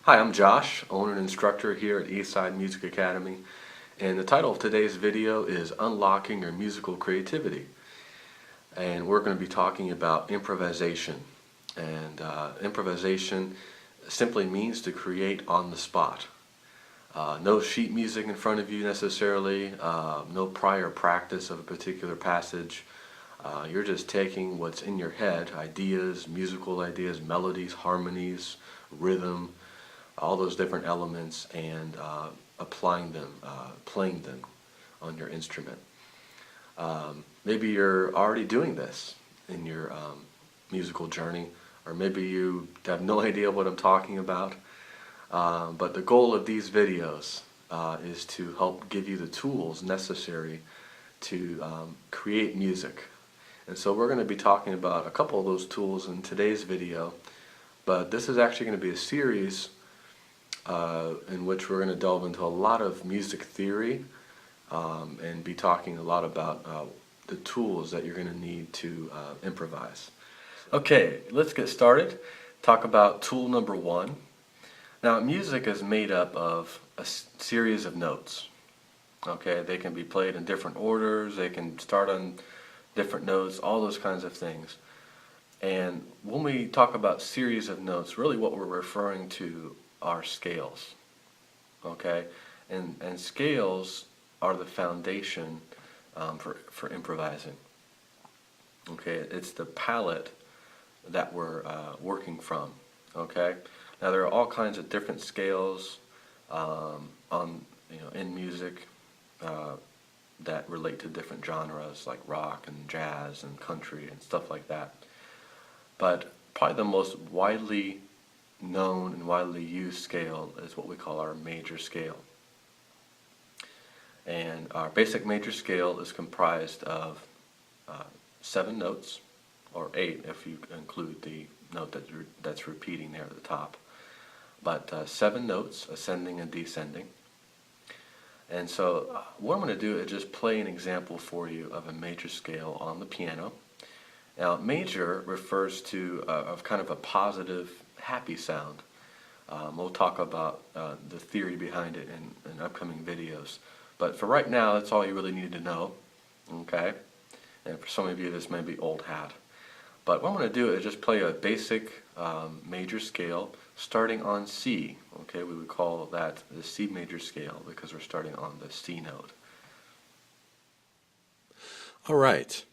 Hi, I'm Josh, owner and instructor here at Eastside Music Academy, and the title of today's video is Unlocking Your Musical Creativity. And we're going to be talking about improvisation. And improvisation simply means to create on the spot. No sheet music in front of you necessarily, no prior practice of a particular passage. You're just taking what's in your head, ideas, musical ideas, melodies, harmonies, rhythm, all those different elements, and applying them, playing them on your instrument. Maybe you're already doing this in your musical journey, or maybe you have no idea what I'm talking about. But the goal of these videos is to help give you the tools necessary to create music. And so we're going to be talking about a couple of those tools in today's video, but this is actually going to be a series in which we're going to delve into a lot of music theory and be talking a lot about the tools that you're going to need to improvise. Okay, let's get started. Talk about tool number one. Now, music is made up of a series of notes. Okay, they can be played in different orders, they can start on different notes, all those kinds of things. And when we talk about series of notes, really what we're referring to are scales. Okay, and scales are the foundation for improvising. Okay, it's the palette that we're working from. Okay, now there are all kinds of different scales in music that relate to different genres like rock and jazz and country and stuff like that. But probably the most widely known and widely used scale is what we call our major scale. And our basic major scale is comprised of 7 notes, or 8 if you include the note that's repeating there at the top. But 7 notes, ascending and descending. And so what I'm going to do is just play an example for you of a major scale on the piano. Now, major refers to kind of a positive, happy sound. We'll talk about the theory behind it in upcoming videos. But for right now, that's all you really need to know. Okay? And for some of you, this may be old hat. But what I'm going to do is just play a basic major scale starting on C. Okay, we would call that the C major scale because we're starting on the C note. All right.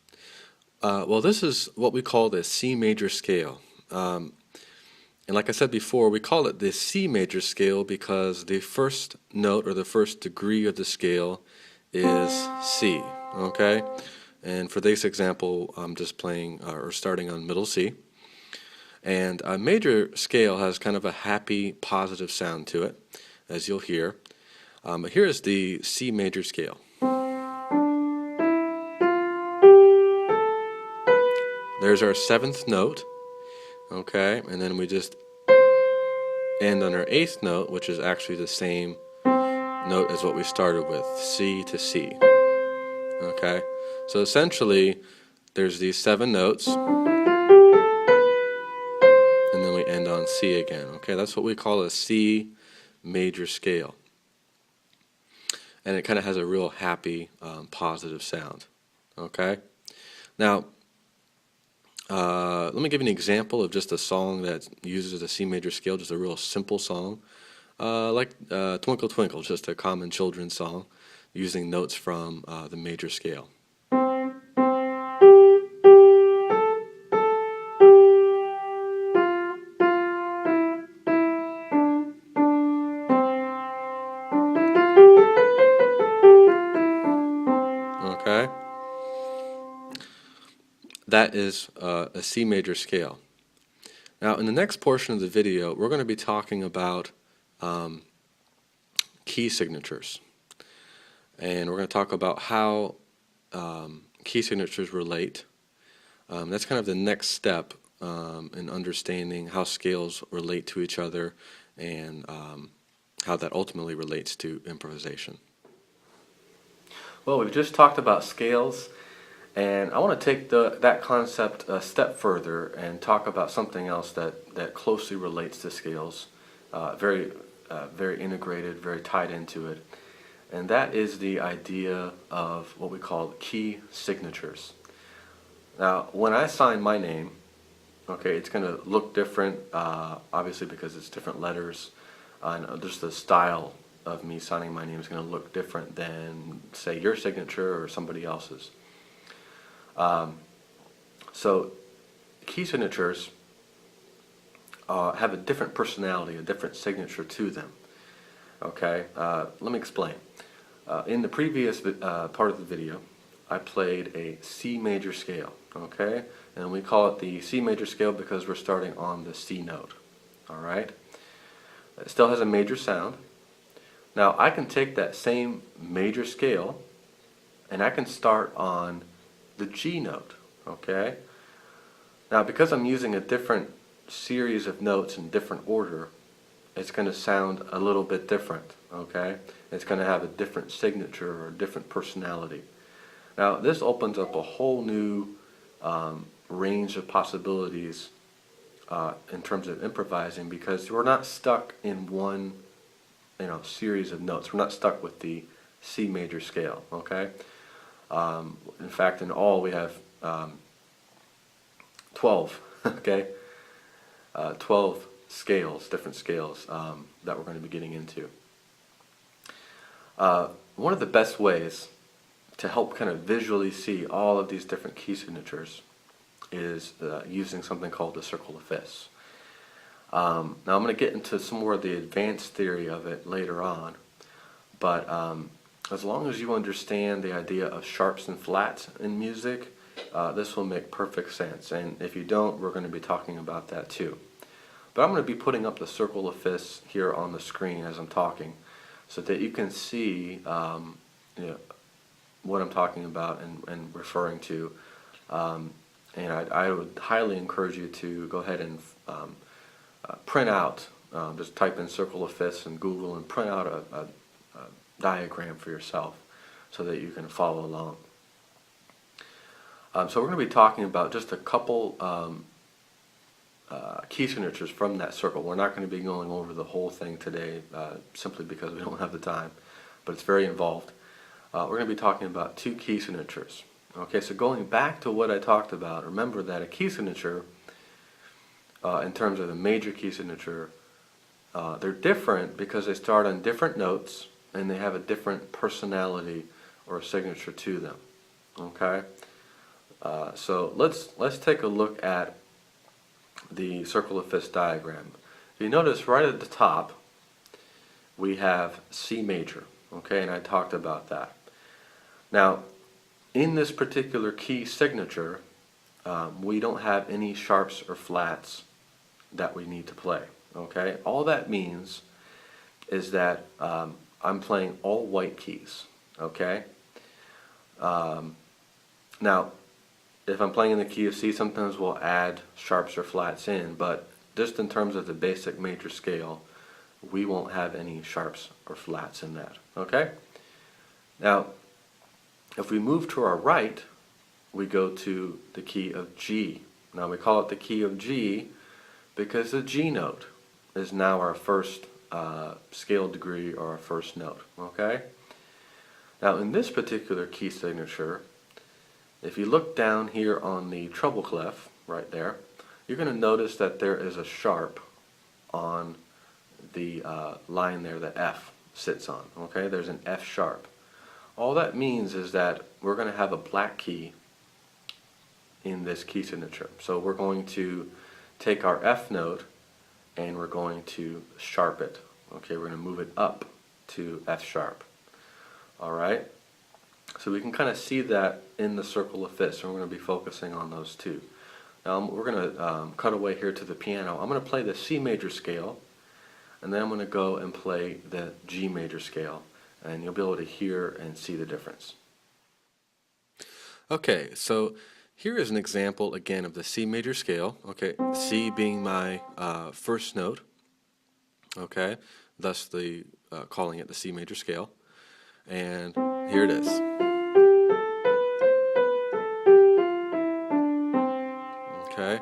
Well, this is what we call the C major scale. And like I said before, we call it the C major scale because the first note or the first degree of the scale is C. Okay? And for this example, I'm just playing or starting on middle C. And a major scale has kind of a happy, positive sound to it, as you'll hear. But here's the C major scale. There's our 7th note, okay, and then we just end on our 8th note, which is actually the same note as what we started with, C to C, okay. So essentially, there's these 7 notes, and then we end on C again, okay. That's what we call a C major scale, and it kind of has a real happy, positive sound, okay. Now, let me give you an example of just a song that uses a C major scale, just a real simple song, like Twinkle Twinkle, just a common children's song using notes from the major scale. Okay? That is a C major scale. Now, in the next portion of the video, we're going to be talking about key signatures. And we're going to talk about how key signatures relate. That's kind of the next step in understanding how scales relate to each other and how that ultimately relates to improvisation. Well, we've just talked about scales, and I want to take that concept a step further and talk about something else that closely relates to scales, very integrated, very tied into it. And that is the idea of what we call key signatures. Now, when I sign my name, okay, it's going to look different, obviously because it's different letters, and just the style of me signing my name is going to look different than, say, your signature or somebody else's. So key signatures have a different personality, a different signature to them. Okay, let me explain. In the previous part of the video, I played a C major scale, okay? And we call it the C major scale because we're starting on the C note, all right? It still has a major sound. Now I can take that same major scale and I can start on the G note, okay? Now because I'm using a different series of notes in different order, it's going to sound a little bit different, okay? It's going to have a different signature or a different personality. Now this opens up a whole new range of possibilities in terms of improvising, because we're not stuck in one series of notes. We're not stuck with the C major scale, okay? In fact, in all we have 12, okay? 12 scales, different scales that we're going to be getting into. One of the best ways to help kind of visually see all of these different key signatures is using something called the circle of fifths. Now I'm going to get into some more of the advanced theory of it later on, but as long as you understand the idea of sharps and flats in music, this will make perfect sense, and if you don't, we're going to be talking about that too. But I'm going to be putting up the circle of fifths here on the screen as I'm talking, so that you can see what I'm talking about and referring to. And I would highly encourage you to go ahead and print out, just type in circle of fifths in Google and print out a diagram for yourself so that you can follow along. So we're going to be talking about just a couple key signatures from that circle. We're not going to be going over the whole thing today simply because we don't have the time, but it's very involved. We're going to be talking about two key signatures. Okay, so going back to what I talked about, remember that a key signature, in terms of the major key signature, they're different because they start on different notes and they have a different personality or signature to them. Okay, so let's take a look at the circle of fifths diagram. You notice right at the top we have C major. Okay, and I talked about that. Now, in this particular key signature, we don't have any sharps or flats that we need to play. Okay, all that means is that I'm playing all white keys. Okay, now if I'm playing in the key of C, sometimes we'll add sharps or flats in, but just in terms of the basic major scale, we won't have any sharps or flats in that. Okay, now if we move to our right, we go to the key of G. Now we call it the key of G because the G note is now our first scale degree or our first note. Okay? Now in this particular key signature, if you look down here on the treble clef right there, you're going to notice that there is a sharp on the line there that F sits on. Okay? There's an F sharp. All that means is that we're going to have a black key in this key signature. So we're going to take our F note and we're going to sharp it. Okay, we're going to move it up to F sharp. Alright? So we can kind of see that in the circle of fifths, and we're going to be focusing on those two. Now we're going to cut away here to the piano. I'm going to play the C major scale, and then I'm going to go and play the G major scale, and you'll be able to hear and see the difference. Okay, so here is an example again of the C major scale. Okay, C being my first note. Okay, thus the calling it the C major scale, and here it is. Okay,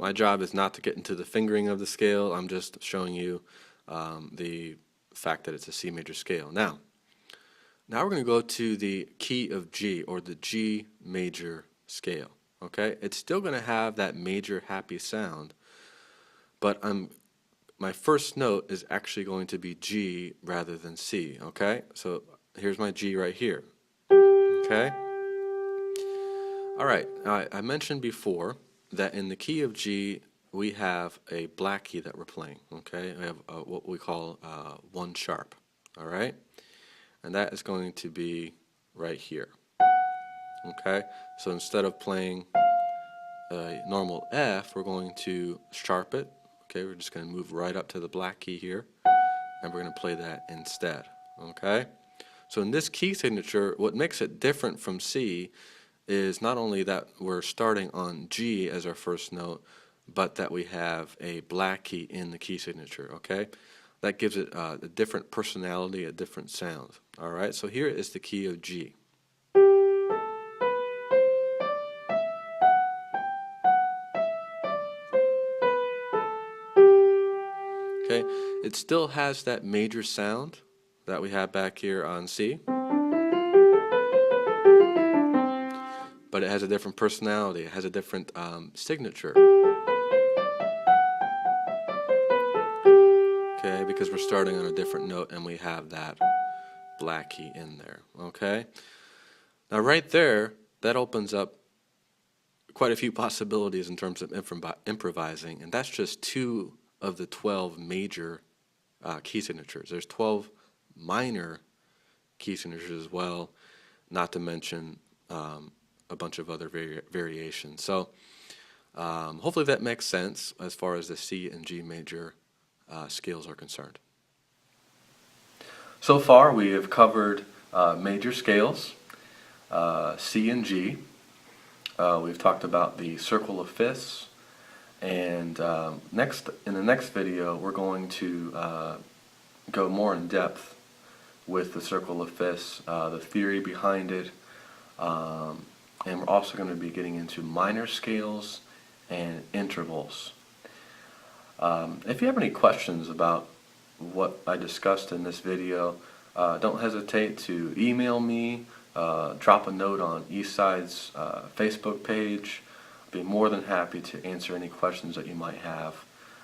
My job is not to get into the fingering of the scale. I'm just showing you the fact that it's a C major scale. Now we're going to go to the key of G, or the G major scale. Okay, it's still going to have that major happy sound, but my first note is actually going to be G rather than C. Okay, so here's my G right here. Okay. All right. I mentioned before that in the key of G we have a black key that we're playing. Okay, we have what we call 1 sharp. All right, and that is going to be right here. Okay, so instead of playing a normal F, we're going to sharp it. Okay, we're just going to move right up to the black key here, and we're going to play that instead. Okay, so in this key signature, what makes it different from C is not only that we're starting on G as our first note, but that we have a black key in the key signature. Okay, that gives it a different personality, a different sound. All right, so here is the key of G. Okay, it still has that major sound that we have back here on C, but it has a different personality. It has a different signature. Okay, because we're starting on a different note and we have that black key in there. Okay, now right there, that opens up quite a few possibilities in terms of improvising, and that's just 2 of the 12 major key signatures. There's 12 minor key signatures as well, not to mention a bunch of other variations. So hopefully that makes sense as far as the C and G major scales are concerned. So far we have covered major scales, C and G. We've talked about the circle of fifths, and in the next video we're going to go more in depth with the circle of fifths, the theory behind it, and we're also going to be getting into minor scales and intervals. If you have any questions about what I discussed in this video, don't hesitate to email me, drop a note on Eastside's Facebook page. I'd be more than happy to answer any questions that you might have,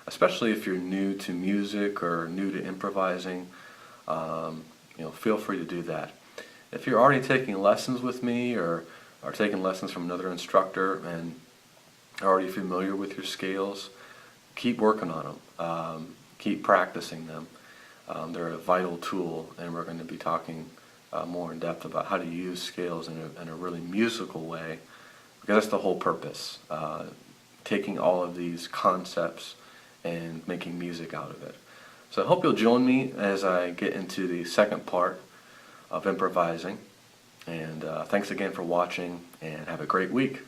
especially if you're new to music or new to improvising. Feel free to do that. If you're already taking lessons with me or are taking lessons from another instructor and are already familiar with your scales, keep working on them. Keep practicing them. They're a vital tool, and we're going to be talking more in depth about how to use scales in a really musical way, because that's the whole purpose, taking all of these concepts and making music out of it. So I hope you'll join me as I get into the second part of improvising, and thanks again for watching, and have a great week.